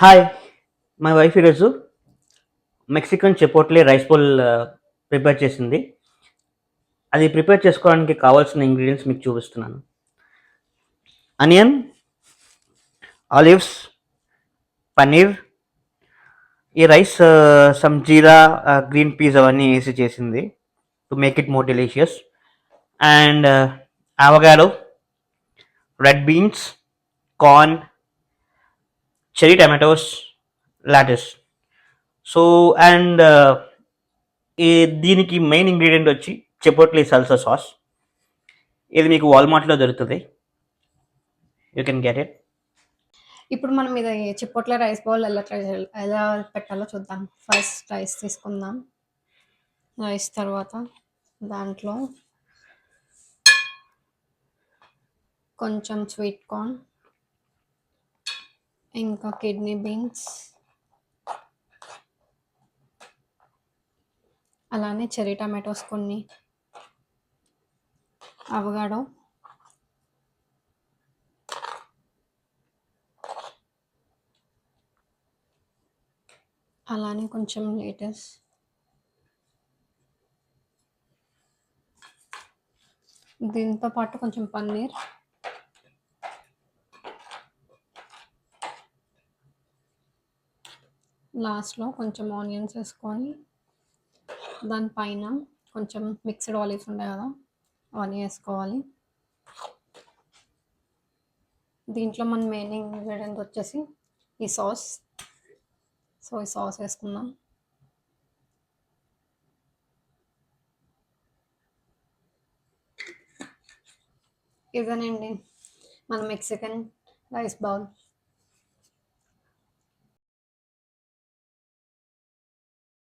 Hi! My wife ఈరోజు Mexican చిపోట్లే rice bowl prepare చేసింది. అది ప్రిపేర్ చేసుకోవడానికి కావాల్సిన ఇంగ్రీడియెంట్స్ మీకు చూపిస్తున్నాను. అనియన్, ఆలివ్స్, పన్నీర్, ఈ రైస్ సమ్ జీరా, గ్రీన్ పీస్ అవన్నీ వేసి చేసింది to make it more delicious. And అవగాడో, red beans, corn, cherry tomatoes, lattice. So and ఈ దీనికి మెయిన్ ఇంగ్రీడియంట్ వచ్చి చిపోట్లీ సల్సా సాస్. ఇది మీకు వాల్మార్ట్లో దొరుకుతుంది. You can get it. ఇప్పుడు మనం ఇది చిపోట్ల రైస్ బౌల్ ఎలా పెట్టాలో చూద్దాం. ఫస్ట్ రైస్ తీసుకుందాం. రైస్ తర్వాత దాంట్లో కొంచెం స్వీట్ కార్న్, ఇంకా కిడ్నీ బీన్స్, అలానే చెరీ టమాటోస్ కొన్ని, అవగాడో, అలానే కొంచెం లేటస్, దీంతో పాటు కొంచెం పన్నీర్, లాస్ట్లో కొంచెం ఆనియన్స్ వేసుకొని దానిపైన కొంచెం మిక్స్డ్ ఆలివ్స్ ఉంటాయి కదా అవన్నీ వేసుకోవాలి. దీంట్లో మన మెయిన్ ఇంగ్రీడియంట్ వచ్చేసి ఈ సాస్. సో ఈ సాస్ వేసుకుందాం. ఇదేనండి మన మెక్సికన్ రైస్ బౌల్.